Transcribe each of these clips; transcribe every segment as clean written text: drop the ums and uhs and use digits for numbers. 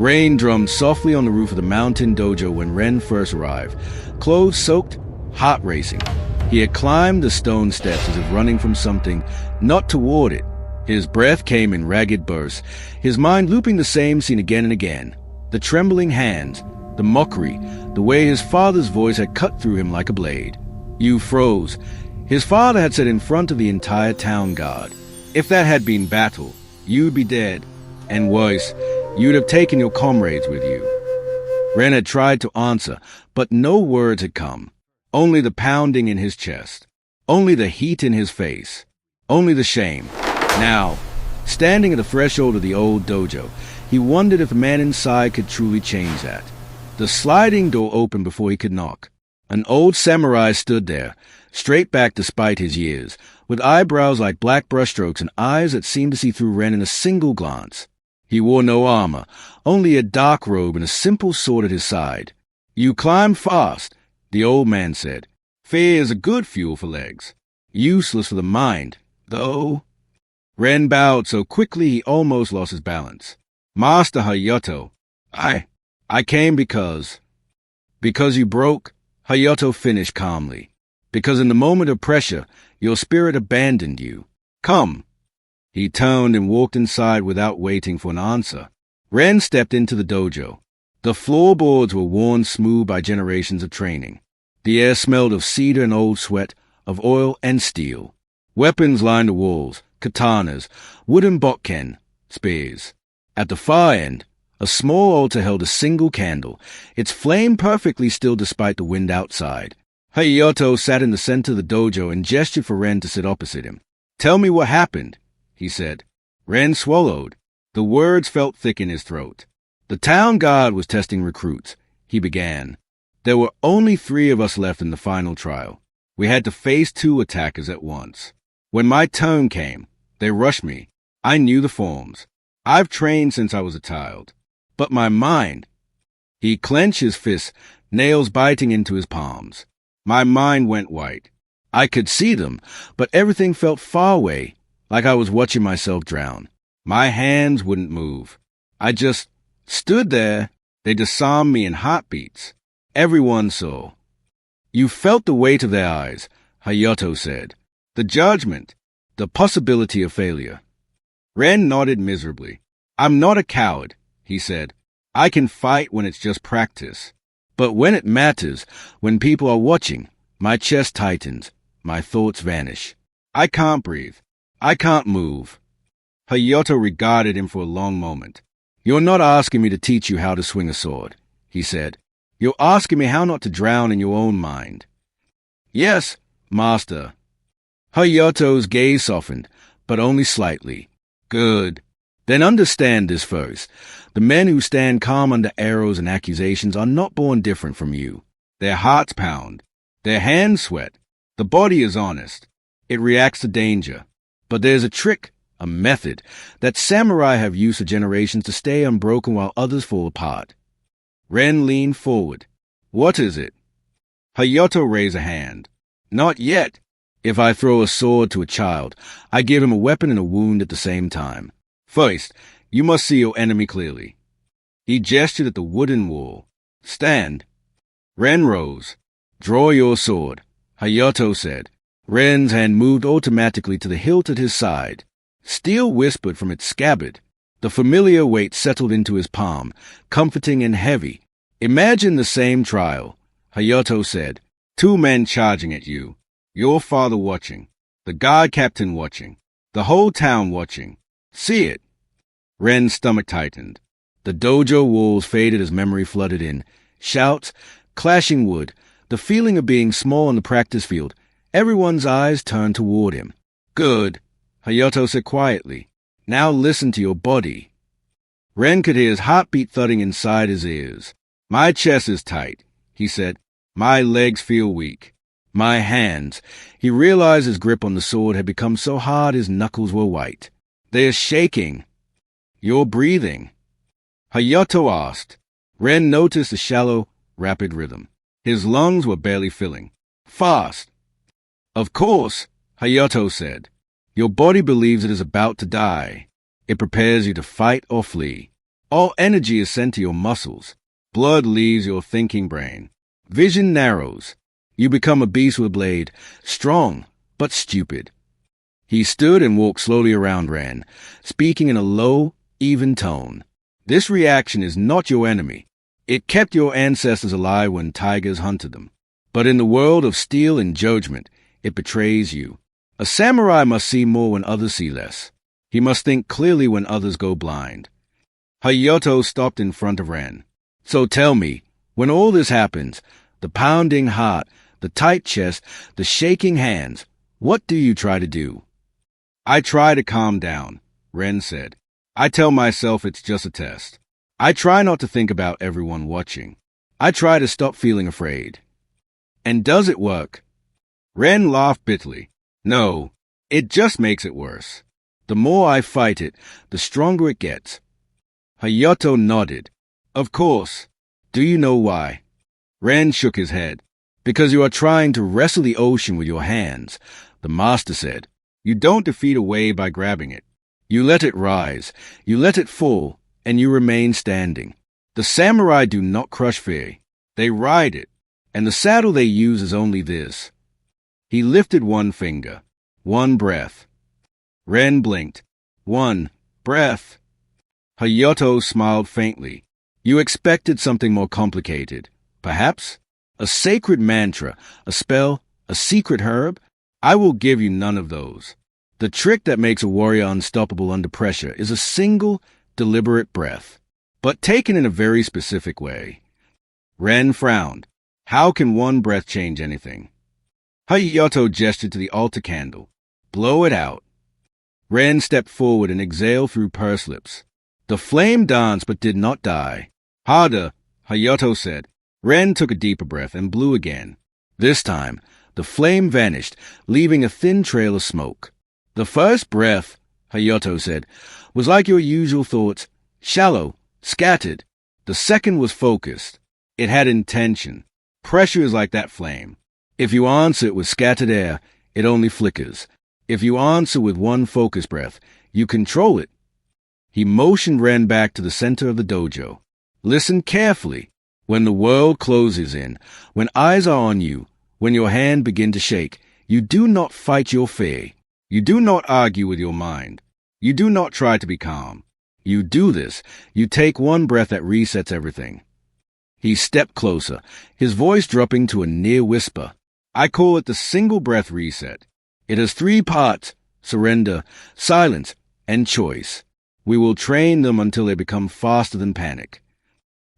Rain drummed softly on the roof of the mountain dojo when Ren first arrived. Clothes soaked, heart racing. He had climbed the stone steps as if running from something, not toward it. His breath came in ragged bursts, his mind looping the same scene again and again. The trembling hands, the mockery, the way his father's voice had cut through him like a blade. You froze. His father had said in front of the entire town guard, if that had been battle, you'd be dead. And worse, you'd have taken your comrades with you. Ren had tried to answer, but no words had come. Only the pounding in his chest. Only the heat in his face. Only the shame. Now, standing at the threshold of the old dojo, he wondered if the man inside could truly change that. The sliding door opened before he could knock. An old samurai stood there, straight back despite his years, with eyebrows like black brushstrokes and eyes that seemed to see through Ren in a single glance. He wore no armor, only a dark robe and a simple sword at his side. You climb fast, the old man said. Fear is a good fuel for legs. Useless for the mind, though. Ren bowed so quickly he almost lost his balance. Master Hayato, I came because you broke, Hayato finished calmly. Because in the moment of pressure, your spirit abandoned you. Come. He turned and walked inside without waiting for an answer. Ren stepped into the dojo. The floorboards were worn smooth by generations of training. The air smelled of cedar and old sweat, of oil and steel. Weapons lined the walls, katanas, wooden bokken, spears. At the far end, a small altar held a single candle, its flame perfectly still despite the wind outside. Hayato sat in the center of the dojo and gestured for Ren to sit opposite him. Tell me what happened, he said. Ren swallowed. The words felt thick in his throat. The town guard was testing recruits. He began. There were only 3 of us left in the final trial. We had to face 2 attackers at once. When my turn came, they rushed me. I knew the forms. I've trained since I was a child. But my mind... He clenched his fists, nails biting into his palms. My mind went white. I could see them, but everything felt far away, like I was watching myself drown. My hands wouldn't move. I just stood there. They disarmed me in heartbeats. Everyone saw. You felt the weight of their eyes, Hayato said. The judgment, the possibility of failure. Ren nodded miserably. I'm not a coward, he said. I can fight when it's just practice. But when it matters, when people are watching, my chest tightens, my thoughts vanish. I can't breathe. I can't move. Hayato regarded him for a long moment. You're not asking me to teach you how to swing a sword, he said. You're asking me how not to drown in your own mind. Yes, master. Hayato's gaze softened, but only slightly. Good. Then understand this first. The men who stand calm under arrows and accusations are not born different from you. Their hearts pound. Their hands sweat. The body is honest. It reacts to danger. But there's a trick, a method, that samurai have used for generations to stay unbroken while others fall apart. Ren leaned forward. What is it? Hayato raised a hand. Not yet. If I throw a sword to a child, I give him a weapon and a wound at the same time. First, you must see your enemy clearly. He gestured at the wooden wall. Stand. Ren rose. Draw your sword, Hayato said. Ren's hand moved automatically to the hilt at his side. Steel whispered from its scabbard. The familiar weight settled into his palm, comforting and heavy. Imagine the same trial, Hayato said. 2 men charging at you. Your father watching. The guard captain watching. The whole town watching. See it. Ren's stomach tightened. The dojo walls faded as memory flooded in. Shouts, clashing wood, the feeling of being small in the practice field. Everyone's eyes turned toward him. Good, Hayato said quietly. Now listen to your body. Ren could hear his heartbeat thudding inside his ears. My chest is tight, he said. My legs feel weak. My hands. He realized his grip on the sword had become so hard his knuckles were white. They're shaking. You're breathing. Hayato asked. Ren noticed a shallow, rapid rhythm. His lungs were barely filling. Fast. Of course, Hayato said. Your body believes it is about to die. It prepares you to fight or flee. All energy is sent to your muscles. Blood leaves your thinking brain. Vision narrows. You become a beast with a blade, strong, but stupid. He stood and walked slowly around Ren, speaking in a low, even tone. This reaction is not your enemy. It kept your ancestors alive when tigers hunted them. But in the world of steel and judgment, it betrays you. A samurai must see more when others see less. He must think clearly when others go blind. Hayato stopped in front of Ren. So tell me, when all this happens, the pounding heart, the tight chest, the shaking hands, what do you try to do? I try to calm down, Ren said. I tell myself it's just a test. I try not to think about everyone watching. I try to stop feeling afraid. And does it work? Ren laughed bitterly. No, it just makes it worse. The more I fight it, the stronger it gets. Hayato nodded. Of course. Do you know why? Ren shook his head. Because you are trying to wrestle the ocean with your hands, the master said. You don't defeat a wave by grabbing it. You let it rise, you let it fall, and you remain standing. The samurai do not crush fear. They ride it, and the saddle they use is only this. He lifted one finger. One breath. Ren blinked. One breath. Hayato smiled faintly. You expected something more complicated. Perhaps? A sacred mantra, a spell, a secret herb? I will give you none of those. The trick that makes a warrior unstoppable under pressure is a single, deliberate breath, but taken in a very specific way. Ren frowned. How can one breath change anything? Hayato gestured to the altar candle. Blow it out. Ren stepped forward and exhaled through pursed lips. The flame danced but did not die. Harder, Hayato said. Ren took a deeper breath and blew again. This time, the flame vanished, leaving a thin trail of smoke. The first breath, Hayato said, was like your usual thoughts, shallow, scattered. The second was focused. It had intention. Pressure is like that flame. If you answer it with scattered air, it only flickers. If you answer with one focused breath, you control it. He motioned Ren back to the center of the dojo. Listen carefully. When the world closes in, when eyes are on you, when your hand begins to shake, you do not fight your fear. You do not argue with your mind. You do not try to be calm. You do this. You take one breath that resets everything. He stepped closer, his voice dropping to a near whisper. I call it the single breath reset. It has 3 parts: surrender, silence, and choice. We will train them until they become faster than panic.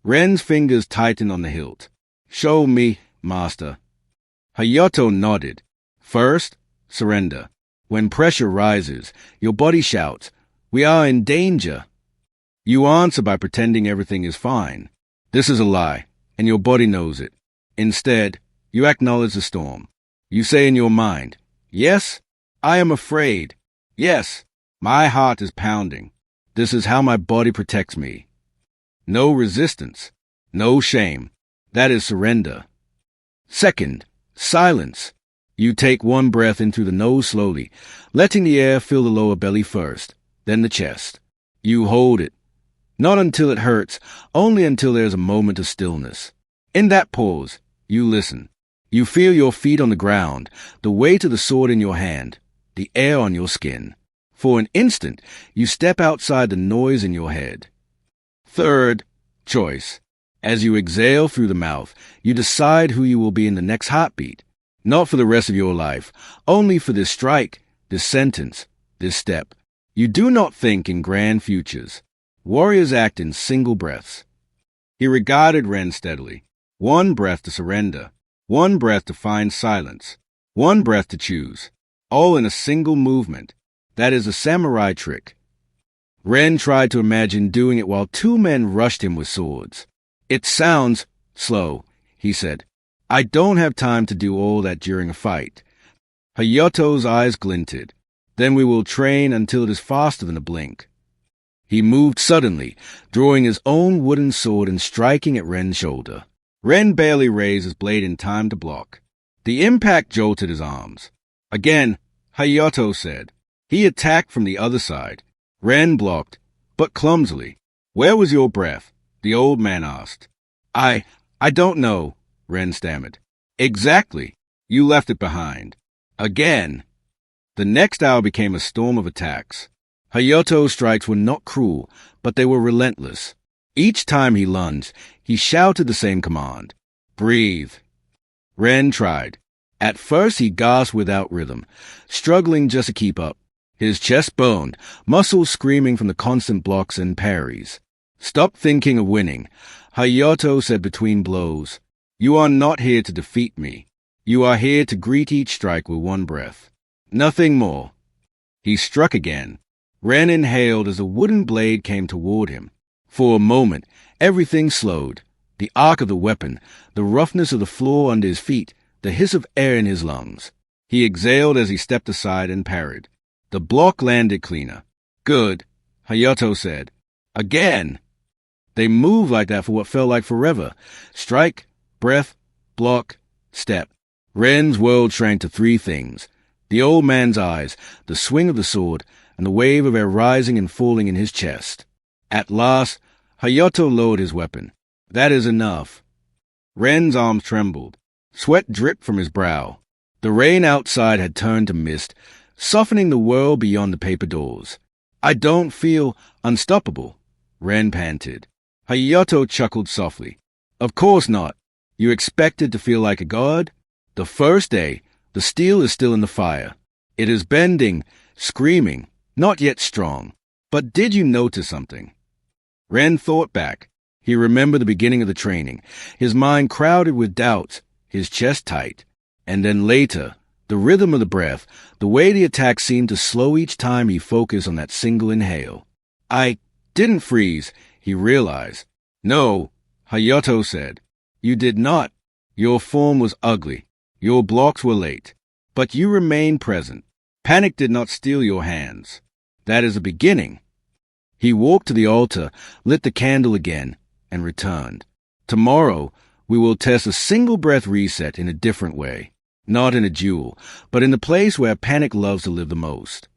Ren's fingers tightened on the hilt. Show me, master. Hayato nodded. First, surrender. When pressure rises, your body shouts, we are in danger. You answer by pretending everything is fine. This is a lie, and your body knows it. Instead, you acknowledge the storm. You say in your mind, yes, I am afraid. Yes, my heart is pounding. This is how my body protects me. No resistance. No shame. That is surrender. Second, silence. You take one breath in through the nose slowly, letting the air fill the lower belly first, then the chest. You hold it. Not until it hurts, only until there is a moment of stillness. In that pause, you listen. You feel your feet on the ground, the weight of the sword in your hand, the air on your skin. For an instant, you step outside the noise in your head. Third, choice. As you exhale through the mouth, you decide who you will be in the next heartbeat. Not for the rest of your life, only for this strike, this sentence, this step. You do not think in grand futures. Warriors act in single breaths. He regarded Ren steadily. One breath to surrender. One breath to find silence. One breath to choose. All in a single movement. That is a samurai trick. Ren tried to imagine doing it while 2 men rushed him with swords. It sounds slow, he said. I don't have time to do all that during a fight. Hayato's eyes glinted. Then we will train until it is faster than a blink. He moved suddenly, drawing his own wooden sword and striking at Ren's shoulder. Ren barely raised his blade in time to block. The impact jolted his arms. Again, Hayato said. He attacked from the other side. Ren blocked, but clumsily. Where was your breath? The old man asked. I don't know, Ren stammered. Exactly. You left it behind. Again. The next hour became a storm of attacks. Hayato's strikes were not cruel, but they were relentless. Each time he lunged, he shouted the same command. Breathe. Ren tried. At first he gasped without rhythm, struggling just to keep up. His chest burned, muscles screaming from the constant blocks and parries. Stop thinking of winning, Hayato said between blows. You are not here to defeat me. You are here to greet each strike with one breath. Nothing more. He struck again. Ren inhaled as a wooden blade came toward him. For a moment, everything slowed. The arc of the weapon, the roughness of the floor under his feet, the hiss of air in his lungs. He exhaled as he stepped aside and parried. The block landed cleaner. Good, Hayato said. Again! They moved like that for what felt like forever. Strike, breath, block, step. Ren's world shrank to three things. The old man's eyes, the swing of the sword, and the wave of air rising and falling in his chest. At last, Hayato lowered his weapon. That is enough. Ren's arms trembled. Sweat dripped from his brow. The rain outside had turned to mist, softening the world beyond the paper doors. I don't feel unstoppable, Ren panted. Hayato chuckled softly. Of course not. You expected to feel like a god? The first day, the steel is still in the fire. It is bending, screaming, not yet strong. But did you notice something? Ren thought back. He remembered the beginning of the training, his mind crowded with doubts, his chest tight. And then later, the rhythm of the breath, the way the attack seemed to slow each time he focused on that single inhale. I didn't freeze, he realized. No, Hayato said. You did not. Your form was ugly. Your blocks were late. But you remained present. Panic did not steal your hands. That is a beginning. He walked to the altar, lit the candle again, and returned. Tomorrow, we will test a single breath reset in a different way. Not in a duel, but in the place where panic loves to live the most.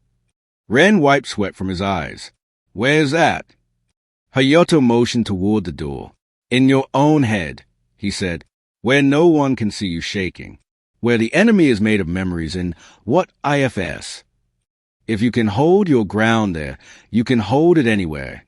Ren wiped sweat from his eyes. Where's that? Hayato motioned toward the door. In your own head, he said, where no one can see you shaking. Where the enemy is made of memories in what IFS? If you can hold your ground there, you can hold it anywhere.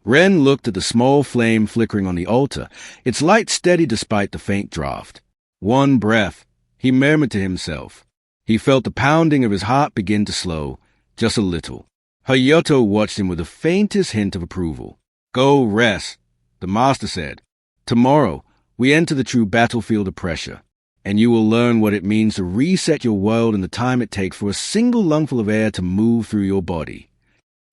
Ren looked at the small flame flickering on the altar, its light steady despite the faint draft. One breath, he murmured to himself. He felt the pounding of his heart begin to slow, just a little. Hayato watched him with the faintest hint of approval. Go rest, the master said. Tomorrow, we enter the true battlefield of pressure, and you will learn what it means to reset your world in the time it takes for a single lungful of air to move through your body.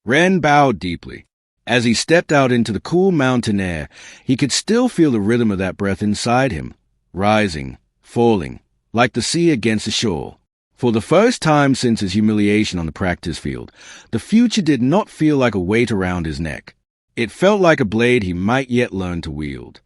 Ren bowed deeply. As he stepped out into the cool mountain air, he could still feel the rhythm of that breath inside him, rising, falling, like the sea against the shore. For the first time since his humiliation on the practice field, the future did not feel like a weight around his neck. It felt like a blade he might yet learn to wield.